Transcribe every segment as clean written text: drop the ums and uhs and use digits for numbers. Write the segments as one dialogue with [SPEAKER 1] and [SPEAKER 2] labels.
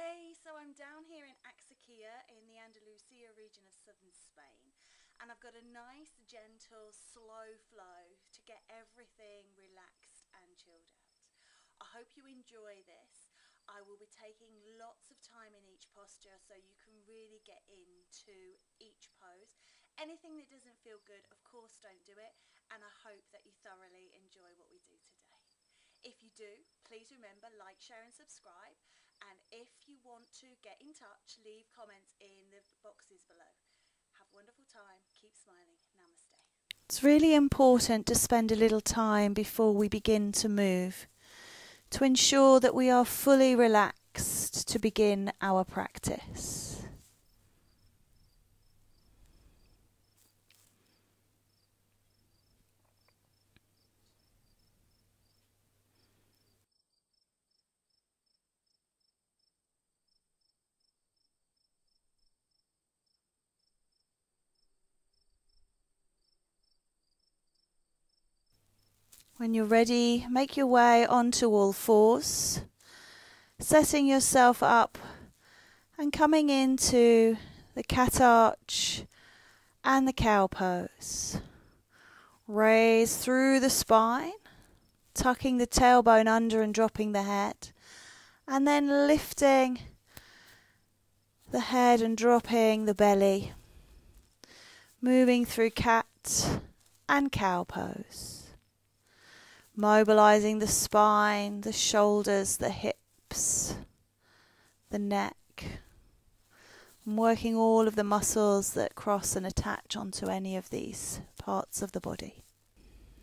[SPEAKER 1] Hey, so I'm down here in Axarquia in the Andalusia region of southern Spain, and I've got a nice, gentle, slow flow to get everything relaxed and chilled out. I hope you enjoy this. I will be taking lots of time in each posture so you can really get into each pose. Anything that doesn't feel good, of course, don't do it, and I hope that you thoroughly enjoy what we do today. If you do, please remember, like, share and subscribe. And if you want to get in touch, leave comments in the boxes below. Have a wonderful time. Keep smiling. Namaste. It's really important to spend a little time before we begin to move to ensure that we are fully relaxed to begin our practice. When you're ready, make your way onto all fours, setting yourself up and coming into the cat arch and the cow pose. Raise through the spine, tucking the tailbone under and dropping the head, and then lifting the head and dropping the belly, moving through cat and cow pose. Mobilizing the spine, the shoulders, the hips, the neck, and working all of the muscles that cross and attach onto any of these parts of the body.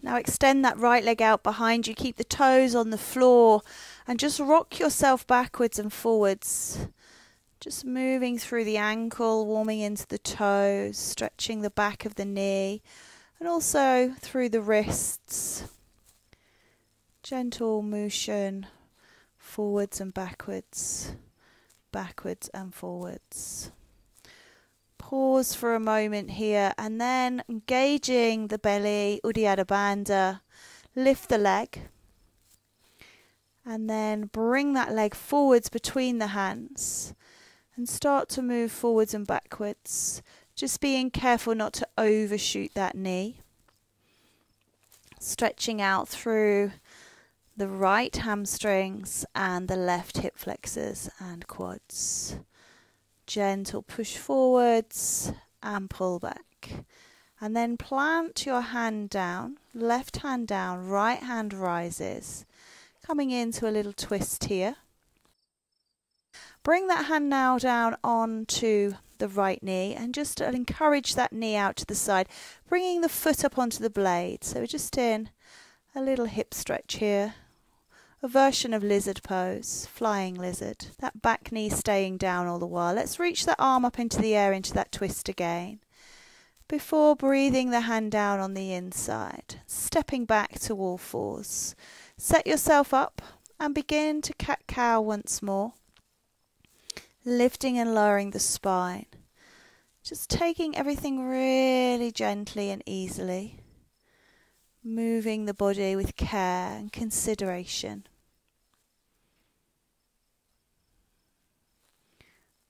[SPEAKER 1] Now extend that right leg out behind you, keep the toes on the floor and just rock yourself backwards and forwards. Just moving through the ankle, warming into the toes, stretching the back of the knee and also through the wrists. Gentle motion, forwards and backwards, backwards and forwards. Pause for a moment here and then engaging the belly, Uddiyana Bandha, lift the leg and then bring that leg forwards between the hands and start to move forwards and backwards, just being careful not to overshoot that knee. Stretching out through the right hamstrings and the left hip flexors and quads. Gentle push forwards and pull back. And then plant your hand down, left hand down, right hand rises. Coming into a little twist here. Bring that hand now down onto the right knee and just encourage that knee out to the side, bringing the foot up onto the blade. So we're just in a little hip stretch here. A version of lizard pose, flying lizard. That back knee staying down all the while. Let's reach that arm up into the air into that twist again. Before breathing the hand down on the inside. Stepping back to all fours. Set yourself up and begin to cat-cow once more. Lifting and lowering the spine. Just taking everything really gently and easily. Moving the body with care and consideration.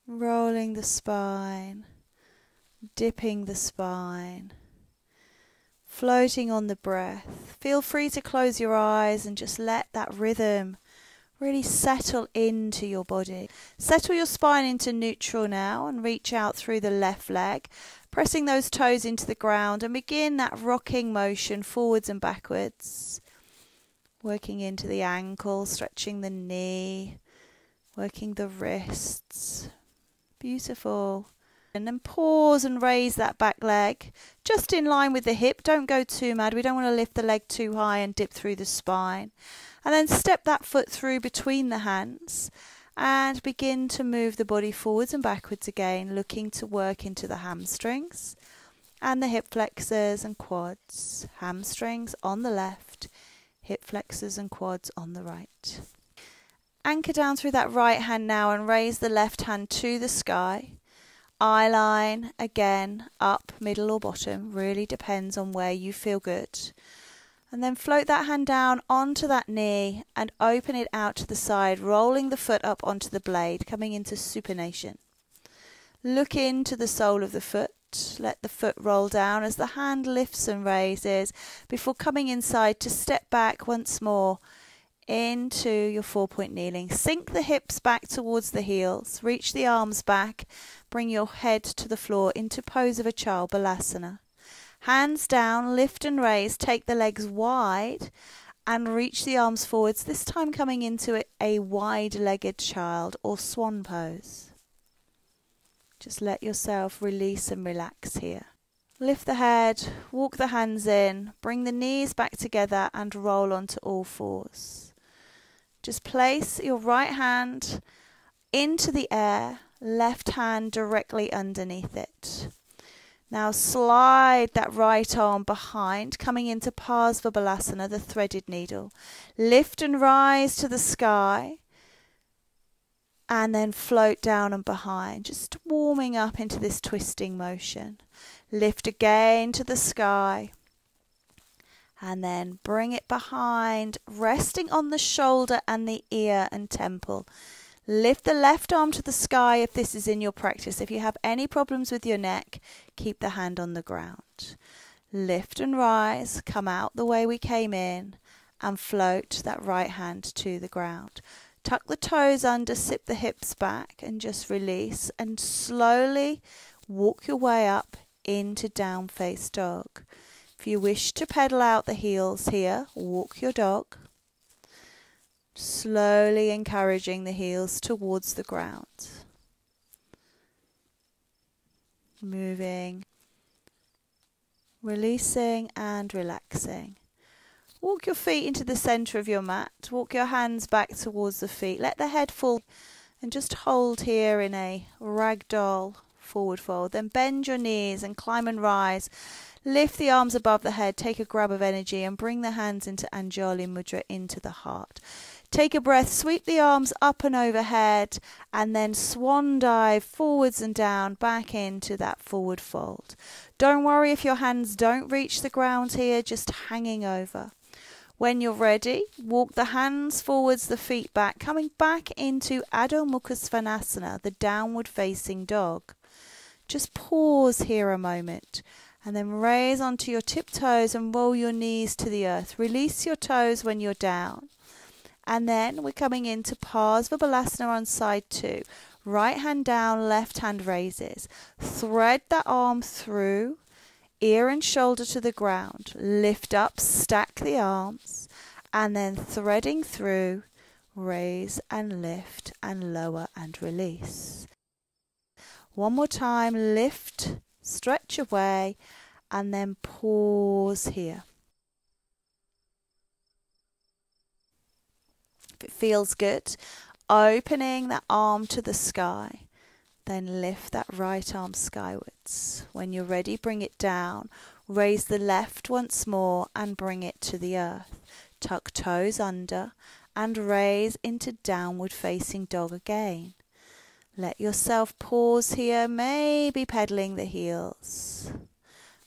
[SPEAKER 1] Rolling the spine, dipping the spine, floating on the breath. Feel free to close your eyes and just let that rhythm really settle into your body. Settle your spine into neutral now and reach out through the left leg, pressing those toes into the ground and begin that rocking motion forwards and backwards. Working into the ankle, stretching the knee, working the wrists. Beautiful. And then pause and raise that back leg just in line with the hip. Don't go too mad. We don't want to lift the leg too high and dip through the spine. And then step that foot through between the hands and begin to move the body forwards and backwards again, looking to work into the hamstrings and the hip flexors and quads. Hamstrings on the left, hip flexors and quads on the right. Anchor down through that right hand now and raise the left hand to the sky. Eye line again, up, middle or bottom, really depends on where you feel good. And then float that hand down onto that knee and open it out to the side, rolling the foot up onto the blade, coming into supination. Look into the sole of the foot. Let the foot roll down as the hand lifts and raises before coming inside to step back once more into your 4-point kneeling. Sink the hips back towards the heels. Reach the arms back. Bring your head to the floor into pose of a child, balasana. Hands down, lift and raise. Take the legs wide and reach the arms forwards, this time coming into a wide-legged child or swan pose. Just let yourself release and relax here. Lift the head, walk the hands in, bring the knees back together and roll onto all fours. Just place your right hand into the air, left hand directly underneath it. Now slide that right arm behind, coming into Parsvabalasana, the threaded needle. Lift and rise to the sky, and then float down and behind, just warming up into this twisting motion. Lift again to the sky, and then bring it behind, resting on the shoulder and the ear and temple. Lift the left arm to the sky if this is in your practice. If you have any problems with your neck, keep the hand on the ground. Lift and rise, come out the way we came in, and float that right hand to the ground. Tuck the toes under, sit the hips back, and just release. And slowly walk your way up into down face dog. If you wish to pedal out the heels here, walk your dog. Slowly encouraging the heels towards the ground. Moving, releasing and relaxing. Walk your feet into the center of your mat. Walk your hands back towards the feet. Let the head fall and just hold here in a ragdoll forward fold. Then bend your knees and climb and rise. Lift the arms above the head. Take a grab of energy and bring the hands into Anjali Mudra, into the heart. Take a breath, sweep the arms up and overhead, and then swan dive forwards and down back into that forward fold. Don't worry if your hands don't reach the ground here, just hanging over. When you're ready, walk the hands forwards, the feet back, coming back into Adho Mukha Svanasana, the downward facing dog. Just pause here a moment and then raise onto your tiptoes and roll your knees to the earth. Release your toes when you're down. And then we're coming into Parsvabalasana on side 2. Right hand down, left hand raises. Thread that arm through, ear and shoulder to the ground. Lift up, stack the arms, and then threading through, raise and lift and lower and release. One more time, lift, stretch away, and then pause here. If it feels good, opening that arm to the sky, then lift that right arm skywards. When you're ready, bring it down. Raise the left once more and bring it to the earth. Tuck toes under and raise into downward facing dog again. Let yourself pause here, maybe pedaling the heels,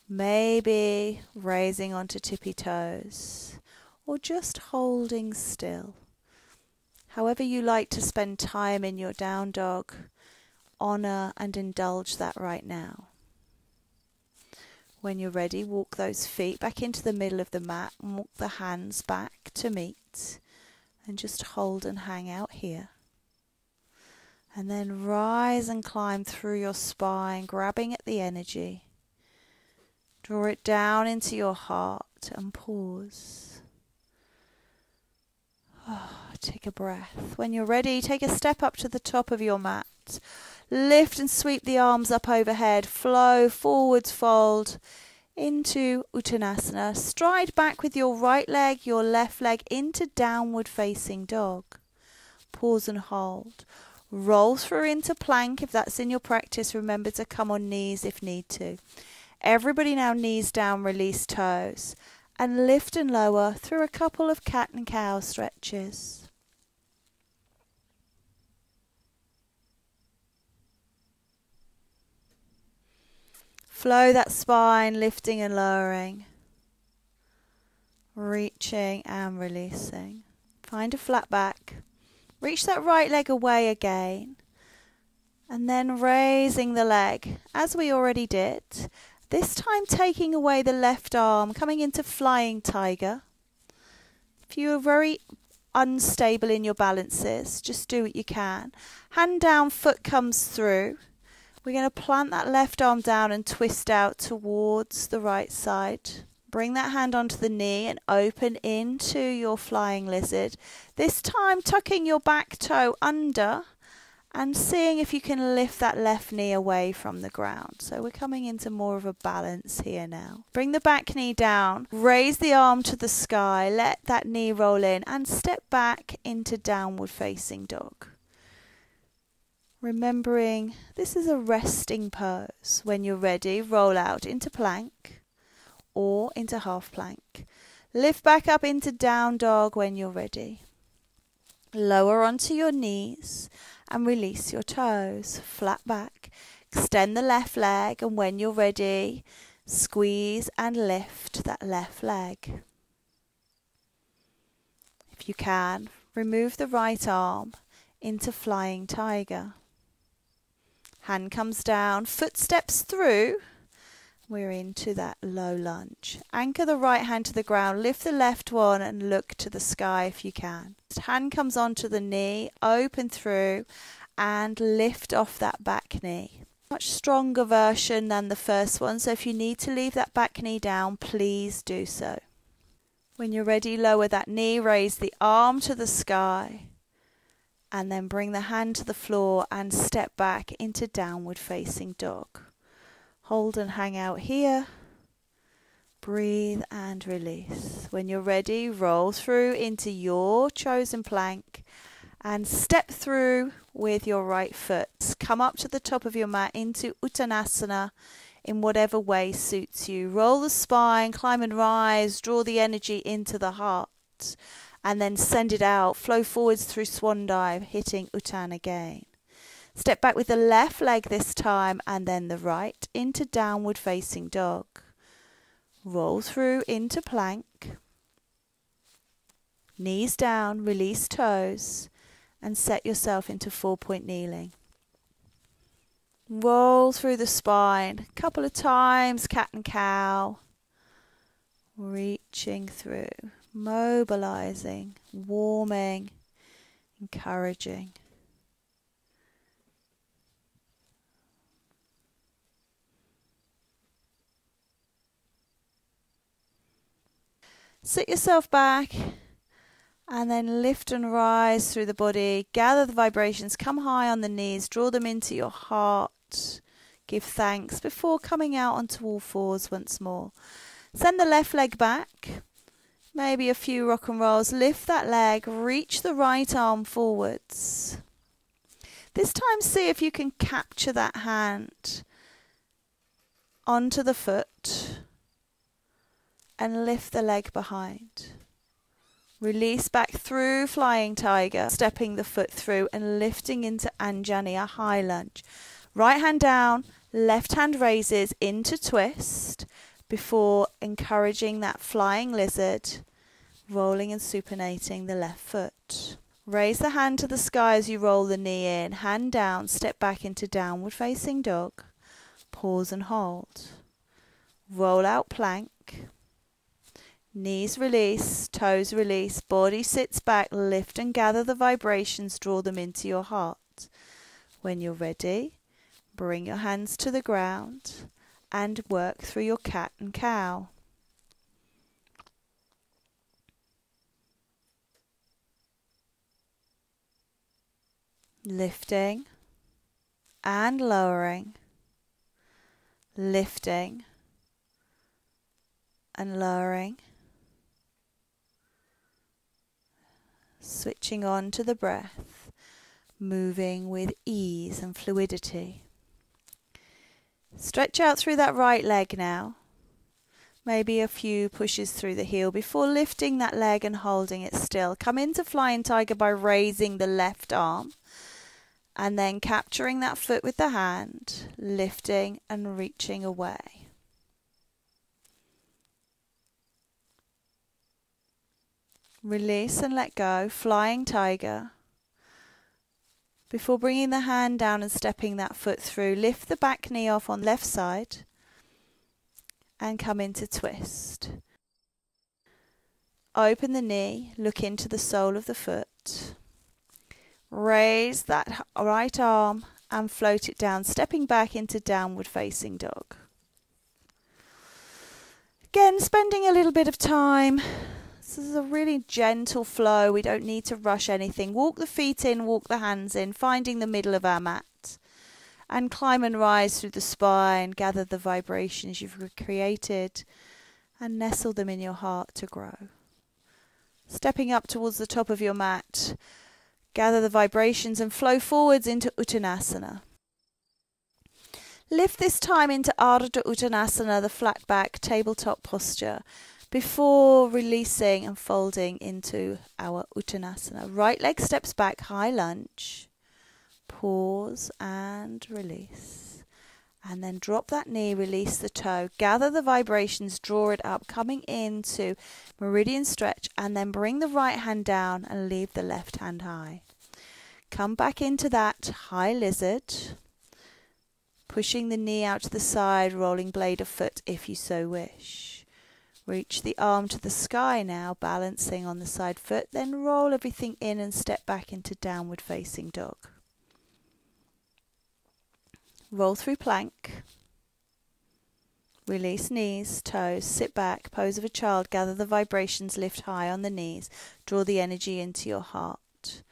[SPEAKER 1] maybe raising onto tippy toes, or just holding still. However you like to spend time in your down dog, honor and indulge that right now. When you're ready, walk those feet back into the middle of the mat and walk the hands back to meet and just hold and hang out here. And then rise and climb through your spine, grabbing at the energy. Draw it down into your heart and pause. Take a breath. When you're ready, take a step up to the top of your mat. Lift and sweep the arms up overhead. Flow forwards, fold into Uttanasana. Stride back with your right leg, your left leg into downward facing dog. Pause and hold. Roll through into plank if that's in your practice. Remember to come on knees if need to. Everybody now knees down, release toes. And lift and lower through a couple of cat and cow stretches. Flow that spine, lifting and lowering. reaching and releasing. Find a flat back. Reach that right leg away again. And then raising the leg, as we already did. This time taking away the left arm, coming into flying tiger. If you are very unstable in your balances, just do what you can. Hand down, foot comes through. We're going to plant that left arm down and twist out towards the right side. Bring that hand onto the knee and open into your flying lizard. This time tucking your back toe under and seeing if you can lift that left knee away from the ground. So we're coming into more of a balance here now. Bring the back knee down, raise the arm to the sky, let that knee roll in and step back into downward facing dog. Remembering this is a resting pose. When you're ready, roll out into plank or into half plank. Lift back up into down dog when you're ready. Lower onto your knees and release your toes. Flat back. Extend the left leg, and when you're ready, squeeze and lift that left leg. If you can, remove the right arm into flying tiger. Hand comes down, foot steps through. We're into that low lunge. Anchor the right hand to the ground, lift the left one and look to the sky if you can. Hand comes onto the knee, open through and lift off that back knee. Much stronger version than the first one, so if you need to leave that back knee down, please do so. When you're ready, lower that knee, raise the arm to the sky. And then bring the hand to the floor and step back into downward facing dog. Hold and hang out here. Breathe and release. When you're ready, roll through into your chosen plank and step through with your right foot. Come up to the top of your mat into Uttanasana in whatever way suits you. Roll the spine, climb and rise, draw the energy into the heart. And then send it out, flow forwards through swan dive, hitting Uttan again. Step back with the left leg this time and then the right into downward facing dog. Roll through into plank. Knees down, release toes and set yourself into 4-point kneeling. Roll through the spine, a couple of times, cat and cow. Reaching through. Mobilizing, warming, encouraging. Sit yourself back and then lift and rise through the body. Gather the vibrations, come high on the knees, draw them into your heart. Give thanks before coming out onto all fours once more. Send the left leg back. Maybe a few rock and rolls. Lift that leg, reach the right arm forwards. This time see if you can capture that hand onto the foot and lift the leg behind. Release back through flying tiger, stepping the foot through and lifting into Anjani, a high lunge. Right hand down, left hand raises into twist. Before encouraging that flying lizard, rolling and supinating the left foot. Raise the hand to the sky as you roll the knee in. Hand down, step back into downward facing dog. Pause and hold. Roll out plank. Knees release, toes release, body sits back, lift and gather the vibrations, draw them into your heart. When you're ready, bring your hands to the ground and work through your cat and cow. Lifting and lowering, lifting and lowering. Switching on to the breath, moving with ease and fluidity. Stretch out through that right leg now. Maybe a few pushes through the heel before lifting that leg and holding it still. Come into flying tiger by raising the left arm and then capturing that foot with the hand, lifting and reaching away. Release and let go, flying tiger. Before bringing the hand down and stepping that foot through, lift the back knee off on the left side and come into twist. Open the knee, look into the sole of the foot. Raise that right arm and float it down, stepping back into downward facing dog. Again, spending a little bit of time. This is a really gentle flow. We don't need to rush anything. Walk the feet in, walk the hands in, finding the middle of our mat. And climb and rise through the spine. Gather the vibrations you've created and nestle them in your heart to grow. Stepping up towards the top of your mat. Gather the vibrations and flow forwards into Uttanasana. Lift this time into Ardha Uttanasana, the flat back tabletop posture, before releasing and folding into our Uttanasana. Right leg steps back, high lunge. Pause and release. And then drop that knee, release the toe. Gather the vibrations, draw it up, coming into meridian stretch, and then bring the right hand down and leave the left hand high. Come back into that high lizard. Pushing the knee out to the side, rolling blade of foot if you so wish. Reach the arm to the sky now, balancing on the side foot, then roll everything in and step back into downward facing dog. Roll through plank. Release knees, toes, sit back, pose of a child, gather the vibrations, lift high on the knees, draw the energy into your heart.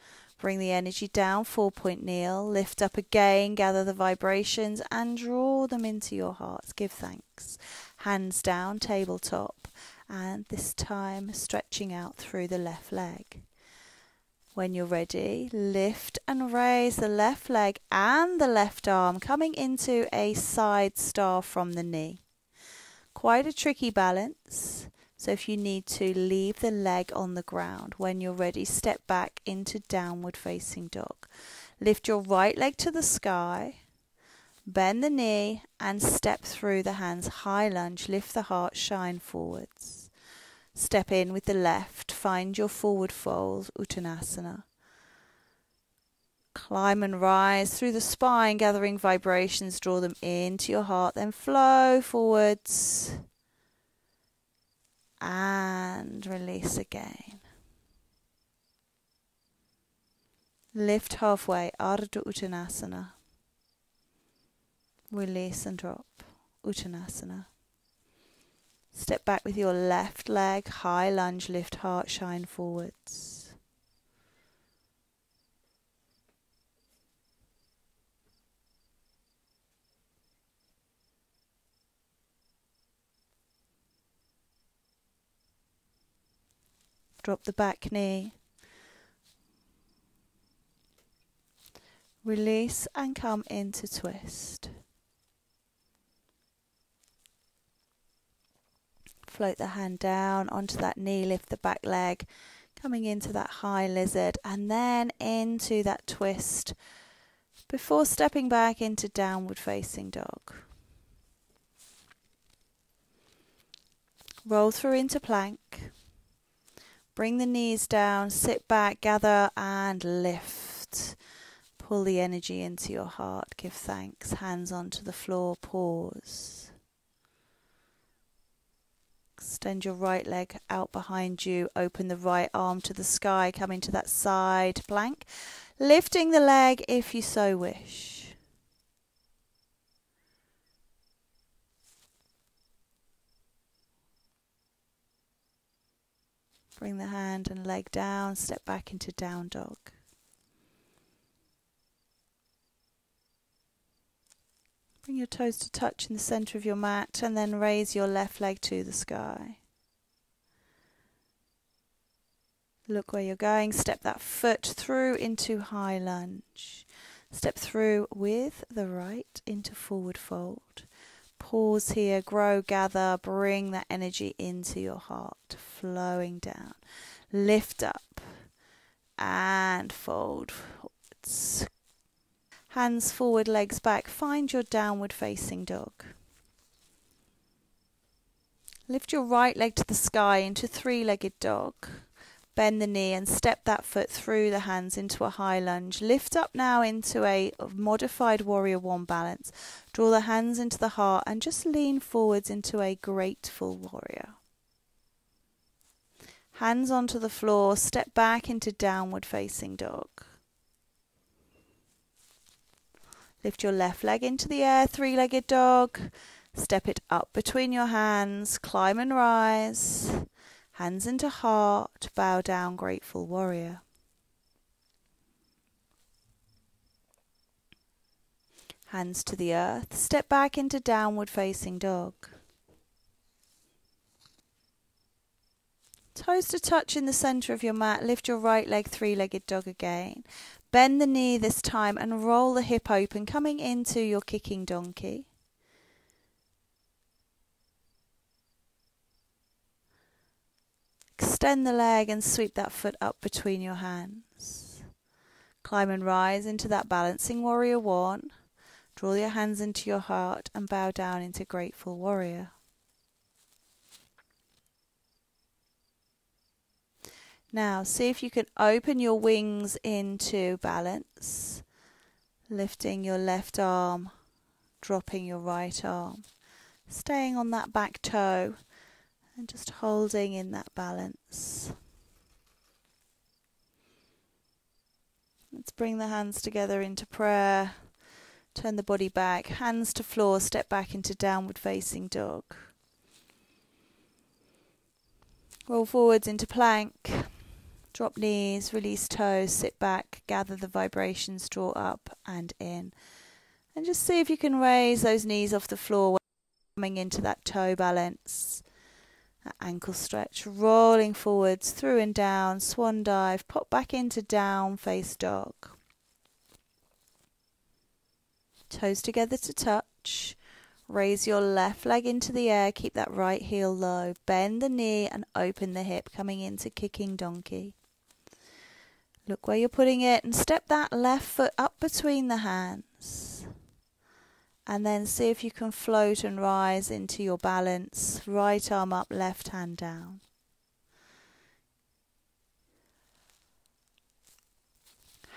[SPEAKER 1] Bring the energy down, 4-point kneel, lift up again, gather the vibrations and draw them into your heart. Give thanks. Hands down, tabletop, and this time stretching out through the left leg. When you're ready, lift and raise the left leg and the left arm, coming into a side star from the knee. Quite a tricky balance. So if you need to, leave the leg on the ground. When you're ready, step back into downward facing dog. Lift your right leg to the sky. Bend the knee and step through the hands. High lunge, lift the heart, shine forwards. Step in with the left. Find your forward fold, Uttanasana. Climb and rise through the spine, gathering vibrations. Draw them into your heart, then flow forwards. And release again. Lift halfway, Ardha Uttanasana. Release and drop, Uttanasana. Step back with your left leg, high lunge, lift heart, shine forwards. Drop the back knee. Release and come into twist. Float the hand down onto that knee, lift the back leg, coming into that high lizard and then into that twist before stepping back into downward facing dog. Roll through into plank. Bring the knees down, sit back, gather and lift. Pull the energy into your heart. Give thanks. Hands onto the floor. Pause. Extend your right leg out behind you. Open the right arm to the sky. Come into that side plank. Lifting the leg if you so wish. Bring the hand and leg down, step back into down dog. Bring your toes to touch in the center of your mat and then raise your left leg to the sky. Look where you're going, step that foot through into high lunge. Step through with the right into forward fold. Pause here, grow, gather, bring that energy into your heart, flowing down. Lift up and fold forwards. Hands forward, legs back. Find your downward facing dog. Lift your right leg to the sky into three-legged dog. Bend the knee and step that foot through the hands into a high lunge. Lift up now into a modified warrior one balance. Draw the hands into the heart and just lean forwards into a grateful warrior. Hands onto the floor, step back into downward facing dog. Lift your left leg into the air, three-legged dog. Step it up between your hands, climb and rise. Hands into heart, bow down, grateful warrior. Hands to the earth, step back into downward facing dog. Toes to touch in the center of your mat, lift your right leg, three-legged dog again. Bend the knee this time and roll the hip open, coming into your kicking donkey. Extend the leg and sweep that foot up between your hands. Climb and rise into that balancing warrior one. Draw your hands into your heart and bow down into grateful warrior. Now see if you can open your wings into balance. Lifting your left arm, dropping your right arm. Staying on that back toe. And just holding in that balance. Let's bring the hands together into prayer. Turn the body back. Hands to floor. Step back into downward facing dog. Roll forwards into plank. Drop knees. Release toes. Sit back. Gather the vibrations. Draw up and in. And just see if you can raise those knees off the floor. Coming into that toe balance. That ankle stretch, rolling forwards, through and down, swan dive, pop back into down, face dog. Toes together to touch. Raise your left leg into the air, keep that right heel low. Bend the knee and open the hip, coming into kicking donkey. Look where you're putting it and step that left foot up between the hands. And then see if you can float and rise into your balance. Right arm up, left hand down.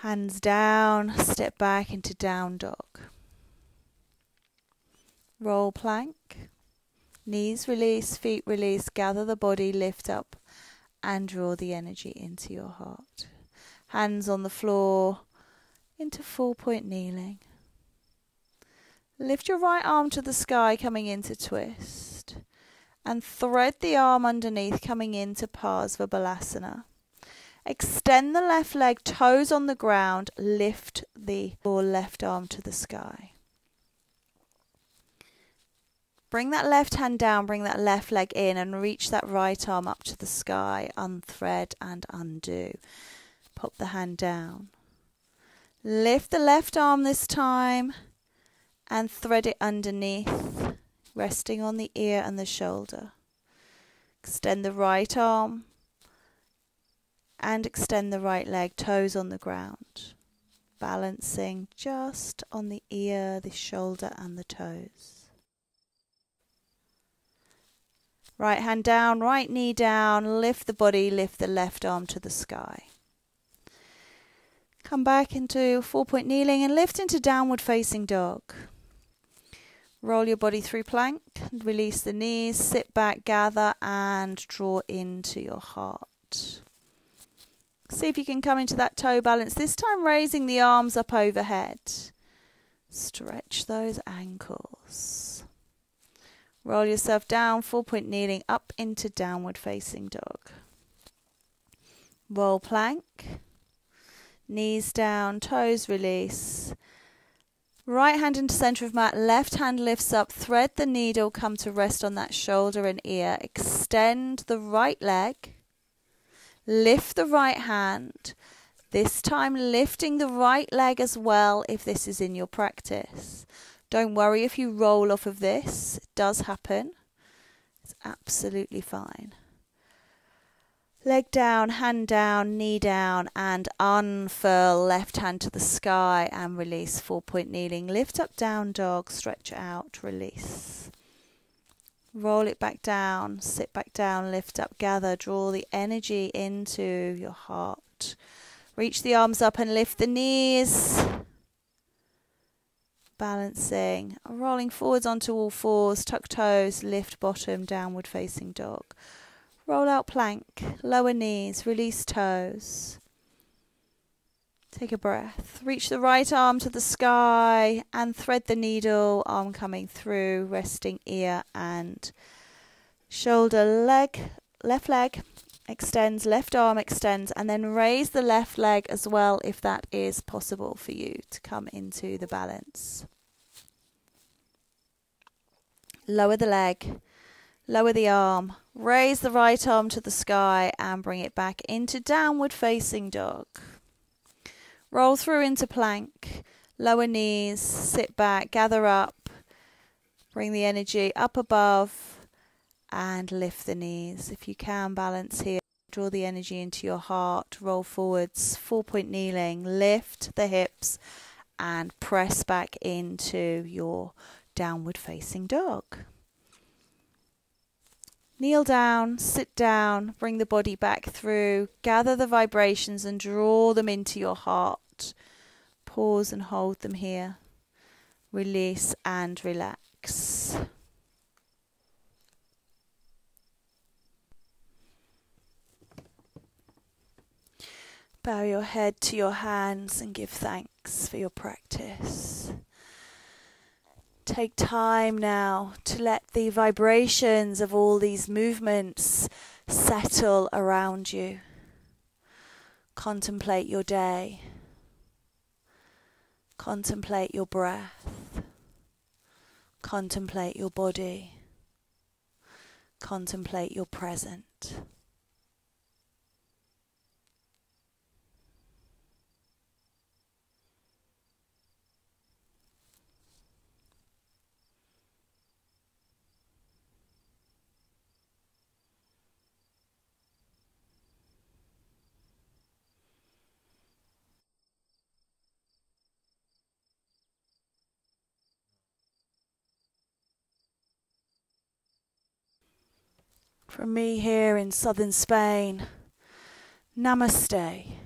[SPEAKER 1] Hands down, step back into down dog. Roll plank. Knees release, feet release, gather the body, lift up and draw the energy into your heart. Hands on the floor into 4-point kneeling. Lift your right arm to the sky, coming into twist. And thread the arm underneath, coming into Parsvabalasana. Extend the left leg, toes on the ground. Lift your left arm to the sky. Bring that left hand down, bring that left leg in and reach that right arm up to the sky. Unthread and undo. Pop the hand down. Lift the left arm this time. And thread it underneath, resting on the ear and the shoulder. Extend the right arm and extend the right leg, toes on the ground. Balancing just on the ear, the shoulder and the toes. Right hand down, right knee down, lift the body, lift the left arm to the sky. Come back into 4-point kneeling and lift into downward facing dog. Roll your body through plank, release the knees, sit back, gather and draw into your heart. See if you can come into that toe balance, this time raising the arms up overhead. Stretch those ankles. Roll yourself down, 4-point kneeling, up into downward facing dog. Roll plank, knees down, toes release. Right hand into center of mat, left hand lifts up, thread the needle, come to rest on that shoulder and ear. Extend the right leg, lift the right hand, this time lifting the right leg as well if this is in your practice. Don't worry if you roll off of this, it does happen, it's absolutely fine. Leg down, hand down, knee down and unfurl left hand to the sky and release 4-point kneeling. Lift up down dog, stretch out, release. Roll it back down, sit back down, lift up, gather, draw the energy into your heart. Reach the arms up and lift the knees. Balancing, rolling forwards onto all fours, tuck toes, lift bottom, downward facing dog. Roll out plank, lower knees, release toes. Take a breath. Reach the right arm to the sky and thread the needle, arm coming through, resting ear and shoulder, leg, left leg extends, left arm extends, and then raise the left leg as well if that is possible for you to come into the balance. Lower the leg, lower the arm, raise the right arm to the sky and bring it back into downward facing dog. Roll through into plank, lower knees, sit back, gather up, bring the energy up above and lift the knees. If you can, balance here, draw the energy into your heart, roll forwards, 4-point kneeling, lift the hips and press back into your downward facing dog. Kneel down, sit down, bring the body back through, gather the vibrations and draw them into your heart. Pause and hold them here. Release and relax. Bow your head to your hands and give thanks for your practice. Take time now to let the vibrations of all these movements settle around you. Contemplate your day. Contemplate your breath. Contemplate your body. Contemplate your present. From me here in southern Spain, Namaste.